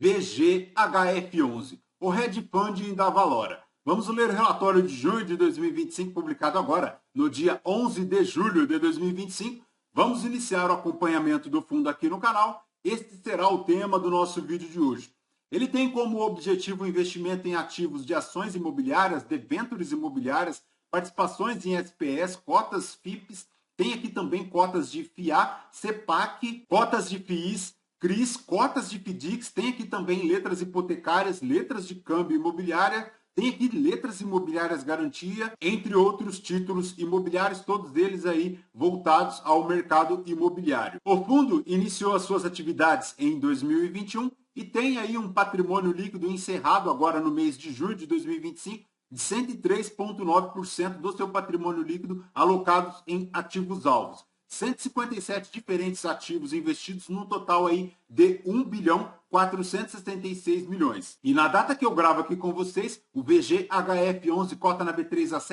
VGHF11, o hedge fund da Valora. Vamos ler o relatório de junho de 2025, publicado agora, no dia 11 de julho de 2025. Vamos iniciar o acompanhamento do fundo aqui no canal. Este será o tema do nosso vídeo de hoje. Ele tem como objetivo o investimento em ativos de ações imobiliárias, debêntures imobiliárias, participações em SPS, cotas FIPs, tem aqui também cotas de FIA, CEPAC, cotas de FIIs, CRIs, cotas de FDICs, tem aqui também letras hipotecárias, letras de câmbio imobiliária, tem aqui letras imobiliárias garantia, entre outros títulos imobiliários, todos eles aí voltados ao mercado imobiliário. O fundo iniciou as suas atividades em 2021 e tem aí um patrimônio líquido encerrado agora no mês de julho de 2025 de 103,9% do seu patrimônio líquido alocados em ativos alvos. 157 diferentes ativos investidos num total aí de 1 bilhão 476 milhões. E na data que eu gravo aqui com vocês, o VGHF11 cota na B3 a R$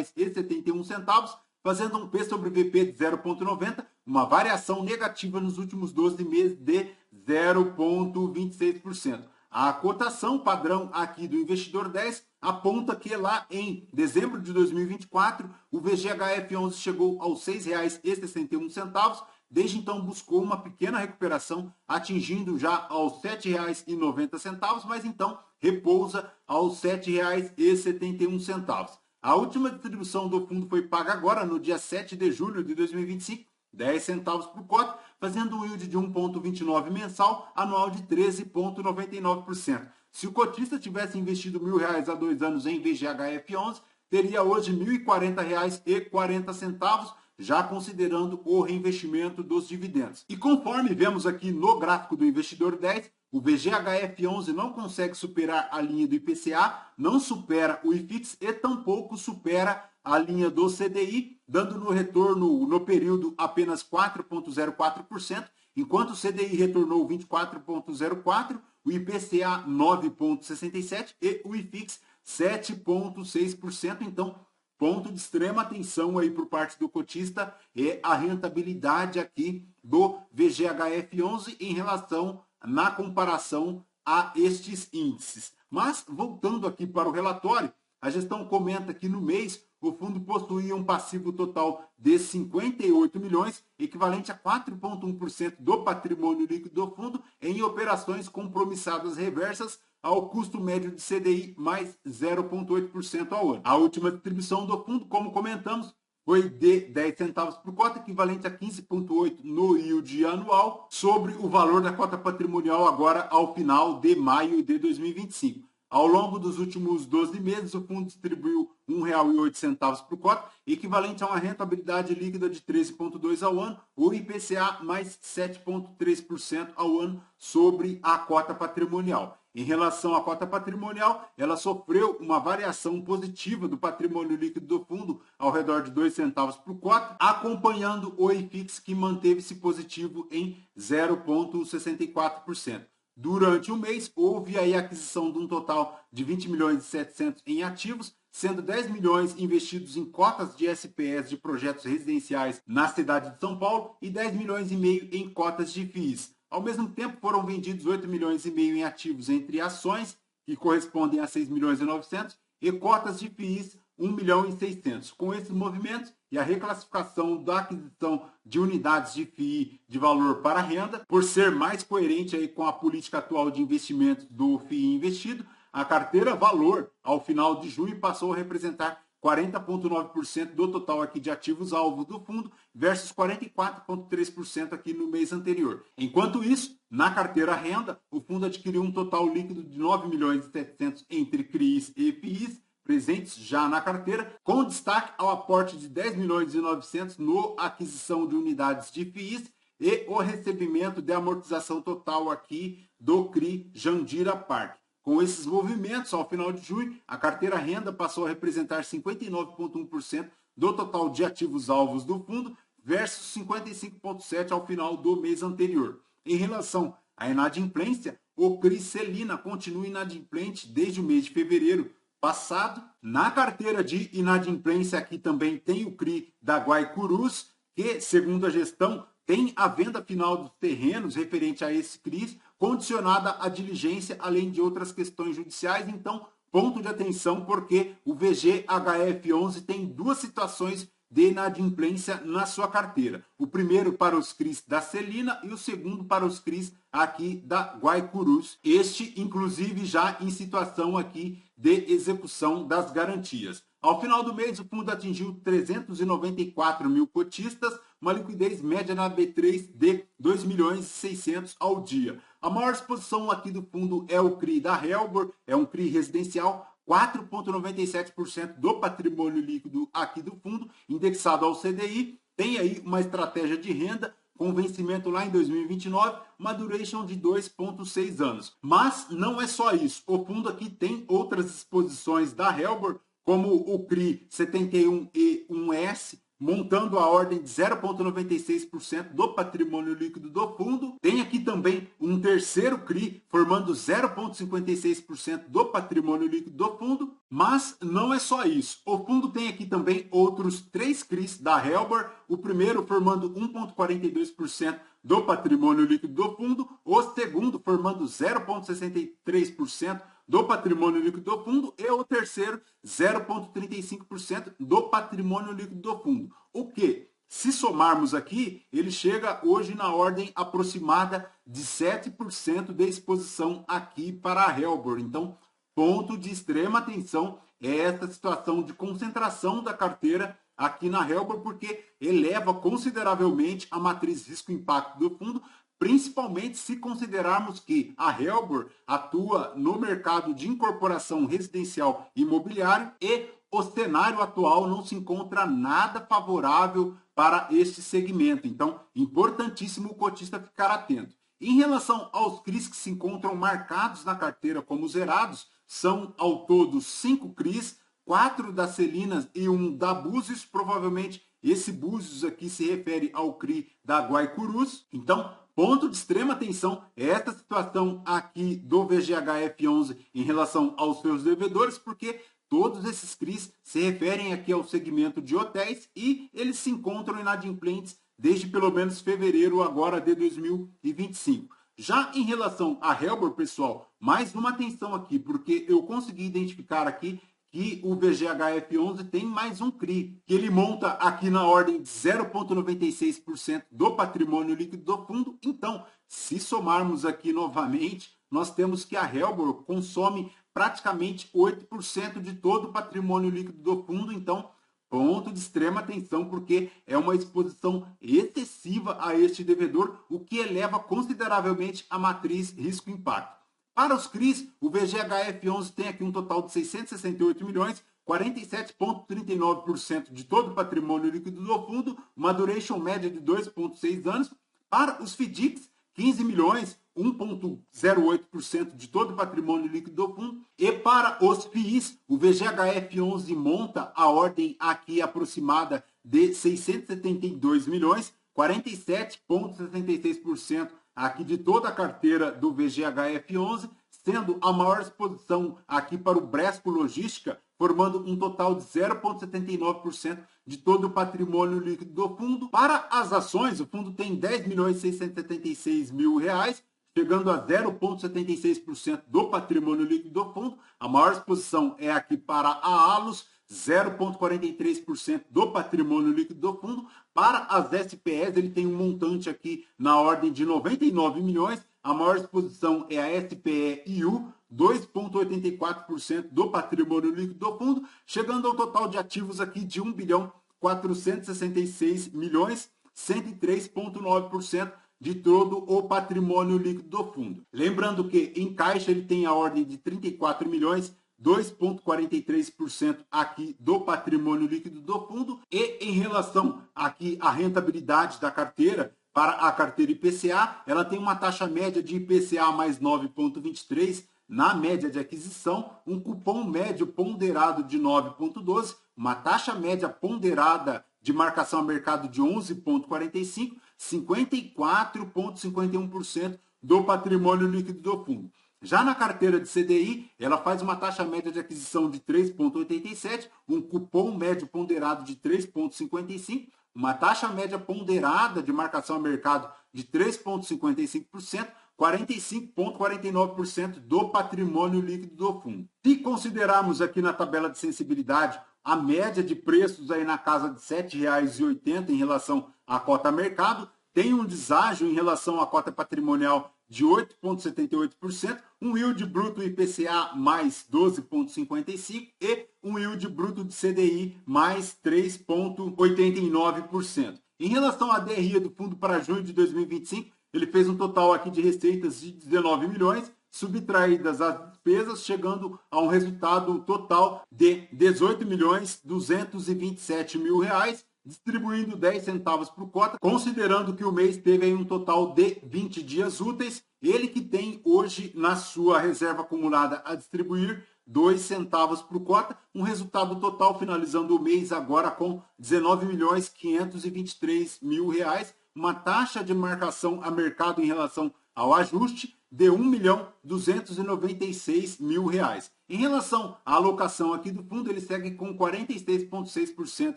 7,71, fazendo um P sobre VP de 0,90, uma variação negativa nos últimos 12 meses de 0,26%. A cotação padrão aqui do Investidor 10 aponta que lá em dezembro de 2024, o VGHF11 chegou aos R$ 6,61. Desde então buscou uma pequena recuperação, atingindo já aos R$ 7,90, mas então repousa aos R$ 7,71. A última distribuição do fundo foi paga agora, no dia 7 de julho de 2025, 10 centavos por cota, fazendo um yield de 1,29 mensal, anual de 13,99%. Se o cotista tivesse investido R$ 1.000 há 2 anos em VGHF11, teria hoje R$ 1.040,40, já considerando o reinvestimento dos dividendos. E conforme vemos aqui no gráfico do Investidor 10, o VGHF11 não consegue superar a linha do IPCA, não supera o IFIX e tampouco supera a linha do CDI, dando no retorno no período apenas 4,04%, enquanto o CDI retornou 24,04%, o IPCA 9,67% e o IFIX 7,6%. Então, ponto de extrema atenção aí por parte do cotista é a rentabilidade aqui do VGHF11 em relação na comparação a estes índices. Mas, voltando aqui para o relatório, a gestão comenta que no mês o fundo possuía um passivo total de 58 milhões, equivalente a 4,1% do patrimônio líquido do fundo, em operações compromissadas reversas ao custo médio de CDI mais 0,8% ao ano. A última distribuição do fundo, como comentamos, foi de 10 centavos por cota, equivalente a 15,8 no yield anual, sobre o valor da cota patrimonial agora ao final de maio de 2025. Ao longo dos últimos 12 meses, o fundo distribuiu R$ 1,08 por cota, equivalente a uma rentabilidade líquida de 13,2% ao ano, ou IPCA mais 7,3% ao ano sobre a cota patrimonial. Em relação à cota patrimonial, ela sofreu uma variação positiva do patrimônio líquido do fundo ao redor de 2 centavos por cota, acompanhando o IFIX, que manteve-se positivo em 0,64%. Durante o mês, houve aí a aquisição de um total de 20 milhões e 700 em ativos, sendo 10 milhões investidos em cotas de SPS de projetos residenciais na cidade de São Paulo e 10 milhões e meio em cotas de FIIs. Ao mesmo tempo, foram vendidos 8 milhões e meio em ativos entre ações, que correspondem a 6 milhões e 900, e cotas de FIIs, 1 milhão e 600. Com esses movimentos e a reclassificação da aquisição de unidades de FII de valor para renda, por ser mais coerente aí com a política atual de investimento do FII investido, a carteira valor, ao final de junho, passou a representar 40,9% do total aqui de ativos alvo do fundo versus 44,3% aqui no mês anterior. Enquanto isso, na carteira renda, o fundo adquiriu um total líquido de 9 milhões e 700 entre CRIs e FIIs, presentes já na carteira, com destaque ao aporte de 10 milhões e 900 no aquisição de unidades de FIIs e o recebimento de amortização total aqui do CRI Jandira Park. Com esses movimentos, ao final de junho, a carteira renda passou a representar 59,1% do total de ativos alvos do fundo versus 55,7% ao final do mês anterior. Em relação à inadimplência, o CRI Celina continua inadimplente desde o mês de fevereiro passado. Na carteira de inadimplência aqui também tem o CRI da Guaicurus, que, segundo a gestão, tem a venda final dos terrenos referente a esse CRI condicionada à diligência, além de outras questões judiciais. Então, ponto de atenção, porque o VGHF11 tem duas situações de inadimplência na sua carteira. O primeiro para os CRIs da Celina e o segundo para os CRIs aqui da Guaicurus. Este, inclusive, já em situação aqui de execução das garantias. Ao final do mês, o fundo atingiu 394 mil cotistas, uma liquidez média na B3 de 2.600.000 ao dia. A maior exposição aqui do fundo é o CRI da Helbor, é um CRI residencial, 4,97% do patrimônio líquido aqui do fundo, indexado ao CDI. Tem aí uma estratégia de renda com vencimento lá em 2029, uma duration de 2,6 anos. Mas não é só isso. O fundo aqui tem outras exposições da Helbor, como o CRI 71E1S, montando a ordem de 0,96% do patrimônio líquido do fundo. Tem aqui também um terceiro CRI, formando 0,56% do patrimônio líquido do fundo. Mas não é só isso. O fundo tem aqui também outros 3 CRIs da Helbor. O primeiro formando 1,42% do patrimônio líquido do fundo. O segundo formando 0,63% do patrimônio líquido do fundo e o terceiro 0,35% do patrimônio líquido do fundo. O que, se somarmos aqui, ele chega hoje na ordem aproximada de 7% de exposição aqui para a Helbor. Então, ponto de extrema atenção é essa situação de concentração da carteira aqui na Helbor, porque eleva consideravelmente a matriz risco-impacto do fundo, principalmente se considerarmos que a Helbor atua no mercado de incorporação residencial imobiliário e o cenário atual não se encontra nada favorável para este segmento. Então, importantíssimo o cotista ficar atento. Em relação aos CRIs que se encontram marcados na carteira como zerados, são ao todo 5 CRIs, 4 da Celina e 1 da Búzios. Provavelmente esse Búzios aqui se refere ao CRI da Guaicurus. Então, ponto de extrema atenção é esta situação aqui do VGHF11 em relação aos seus devedores, porque todos esses CRIs se referem aqui ao segmento de hotéis e eles se encontram inadimplentes desde pelo menos fevereiro agora de 2025. Já em relação a Helbor, pessoal, mais uma atenção aqui, porque eu consegui identificar aqui que o VGHF11 tem mais um CRI, que ele monta aqui na ordem de 0,96% do patrimônio líquido do fundo. Então, se somarmos aqui novamente, nós temos que a Helbor consome praticamente 8% de todo o patrimônio líquido do fundo. Então, ponto de extrema atenção, porque é uma exposição excessiva a este devedor, o que eleva consideravelmente a matriz risco-impacto. Para os CRIs, o VGHF11 tem aqui um total de 668 milhões, 47,39% de todo o patrimônio líquido do fundo, uma duration média de 2,6 anos. Para os FDICs, 15 milhões, 1,08% de todo o patrimônio líquido do fundo. E para os FIIs, o VGHF11 monta a ordem aqui aproximada de 672 milhões, 47,66% aqui de toda a carteira do VGHF11, sendo a maior exposição aqui para o Bresco Logística, formando um total de 0,79% de todo o patrimônio líquido do fundo. Para as ações, o fundo tem 10.676.000 reais, chegando a 0,76% do patrimônio líquido do fundo. A maior exposição é aqui para a Allos, 0,43% do patrimônio líquido do fundo. Para as SPEs, ele tem um montante aqui na ordem de 99 milhões. A maior exposição é a SPE-IU, 2,84% do patrimônio líquido do fundo, chegando ao total de ativos aqui de 1.466 milhões, 103,9% de todo o patrimônio líquido do fundo. Lembrando que em caixa ele tem a ordem de 34 milhões, 2,43% aqui do patrimônio líquido do fundo. E em relação aqui à rentabilidade da carteira, para a carteira IPCA, ela tem uma taxa média de IPCA mais 9,23% na média de aquisição, um cupom médio ponderado de 9,12%, uma taxa média ponderada de marcação a mercado de 11,45%, 54,51% do patrimônio líquido do fundo. Já na carteira de CDI, ela faz uma taxa média de aquisição de 3,87%, um cupom médio ponderado de 3,55%, uma taxa média ponderada de marcação a mercado de 3,55%, 45,49% do patrimônio líquido do fundo. Se considerarmos aqui na tabela de sensibilidade a média de preços aí na casa de R$ 7,80 em relação à cota mercado, tem um deságio em relação à cota patrimonial de 8,78%, um yield bruto IPCA mais 12,55% e um yield bruto de CDI mais 3,89%. Em relação à DRE do fundo para junho de 2025, ele fez um total aqui de receitas de 19 milhões, subtraídas as despesas, chegando a um resultado total de 18 milhões 227 mil reais, distribuindo 10 centavos por cota, considerando que o mês teve aí um total de 20 dias úteis, ele que tem hoje na sua reserva acumulada a distribuir 2 centavos por cota, um resultado total finalizando o mês agora com 19 milhões 523 mil reais, uma taxa de marcação a mercado em relação ao ajuste de 1 milhão 296 mil reais. Em relação à alocação aqui do fundo, ele segue com 46,6%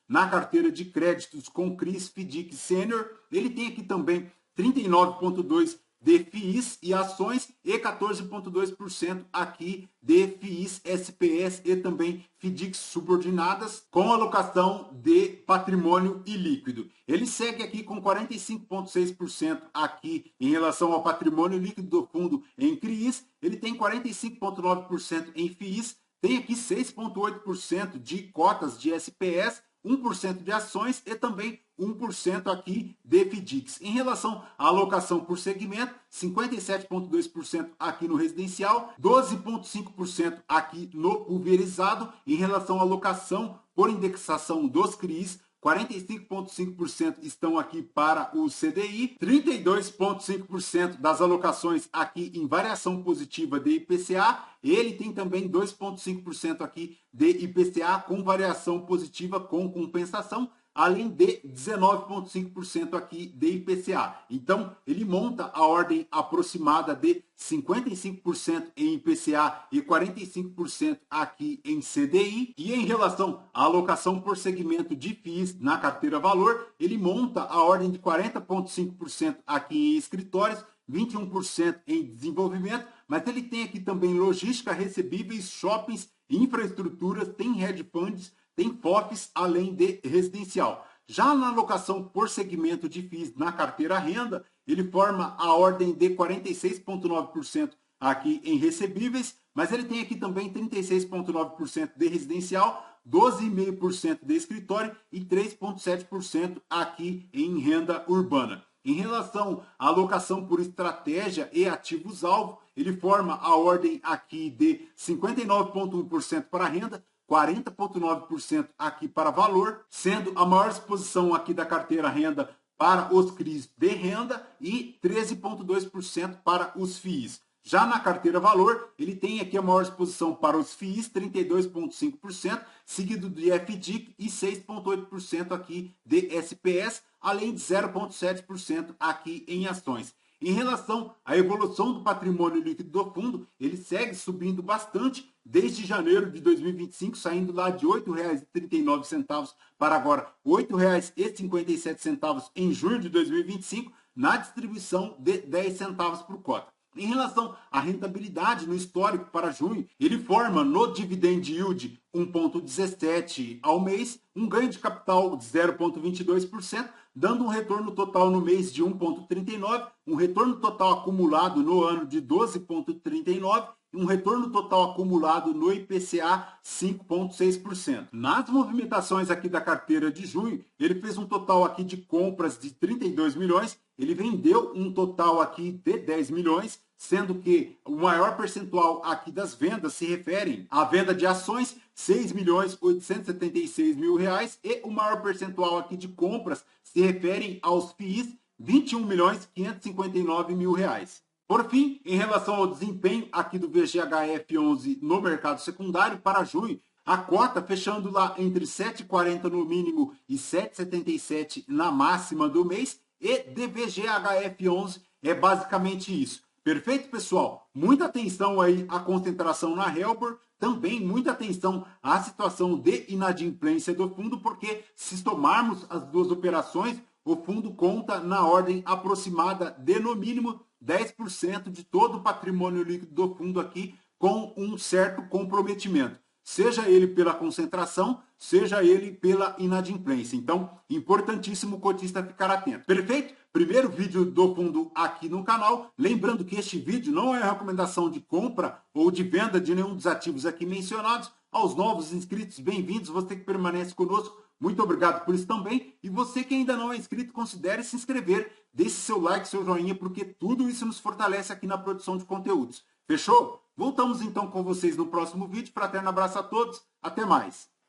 na carteira de créditos com CRIs, FDIC Sênior. Ele tem aqui também 39,2% de FIIs e ações e 14,2% aqui de FIIs, SPS e também FDICs subordinadas com alocação de patrimônio ilíquido. Ele segue aqui com 45,6% aqui em relação ao patrimônio líquido do fundo em CRIs, ele tem 45,9% em FIIs, tem aqui 6,8% de cotas de SPS, 1% de ações e também 1% aqui de FDICs. Em relação à alocação por segmento, 57,2% aqui no residencial, 12,5% aqui no pulverizado. Em relação à alocação por indexação dos CRIs, 45,5% estão aqui para o CDI, 32,5% das alocações aqui em variação positiva de IPCA, ele tem também 2,5% aqui de IPCA com variação positiva com compensação, além de 19,5% aqui de IPCA. Então, ele monta a ordem aproximada de 55% em IPCA e 45% aqui em CDI. E em relação à alocação por segmento de FIIs na carteira valor, ele monta a ordem de 40,5% aqui em escritórios, 21% em desenvolvimento, mas ele tem aqui também logística, recebíveis, shoppings, infraestruturas, tem hedge funds, tem FOFs, além de residencial. Já na alocação por segmento de FIIs na carteira renda, ele forma a ordem de 46,9% aqui em recebíveis, mas ele tem aqui também 36,9% de residencial, 12,5% de escritório e 3,7% aqui em renda urbana. Em relação à alocação por estratégia e ativos-alvo, ele forma a ordem aqui de 59,1% para renda, 40,9% aqui para valor, sendo a maior exposição aqui da carteira renda para os CRIs de renda e 13,2% para os FIIs. Já na carteira valor, ele tem aqui a maior exposição para os FIIs, 32,5%, seguido de FDIC e 6,8% aqui de SPS, além de 0,7% aqui em ações. Em relação à evolução do patrimônio líquido do fundo, ele segue subindo bastante desde janeiro de 2025, saindo lá de R$ 8,39 para agora R$ 8,57 em junho de 2025, na distribuição de 10 centavos por cota. Em relação à rentabilidade no histórico para junho, ele forma no dividend yield 1,17% ao mês, um ganho de capital de 0,22%, dando um retorno total no mês de 1,39%, um retorno total acumulado no ano de 12,39%, um retorno total acumulado no IPCA 5,6%. Nas movimentações aqui da carteira de junho, ele fez um total aqui de compras de 32 milhões, ele vendeu um total aqui de 10 milhões, sendo que o maior percentual aqui das vendas se referem à venda de ações, 6 milhões 876 mil reais, e o maior percentual aqui de compras se referem aos FIIs, 21 milhões 559 mil reais. Por fim, em relação ao desempenho aqui do VGHF11 no mercado secundário para junho, a cota fechando lá entre 7,40 no mínimo e 7,77 na máxima do mês, e DVGHF11 é basicamente isso. Perfeito, pessoal? Muita atenção aí à concentração na Helbor, também muita atenção à situação de inadimplência do fundo, porque se somarmos as duas operações, o fundo conta na ordem aproximada de, no mínimo, 10% de todo o patrimônio líquido do fundo aqui com um certo comprometimento, seja ele pela concentração, seja ele pela inadimplência. Então, importantíssimo o cotista ficar atento. Perfeito? Primeiro vídeo do fundo aqui no canal. Lembrando que este vídeo não é recomendação de compra ou de venda de nenhum dos ativos aqui mencionados. Aos novos inscritos, bem-vindos. Você que permanece conosco, muito obrigado por isso também. E você que ainda não é inscrito, considere se inscrever. Deixe seu like, seu joinha, porque tudo isso nos fortalece aqui na produção de conteúdos. Fechou? Voltamos então com vocês no próximo vídeo. Fraterno abraço a todos. Até mais.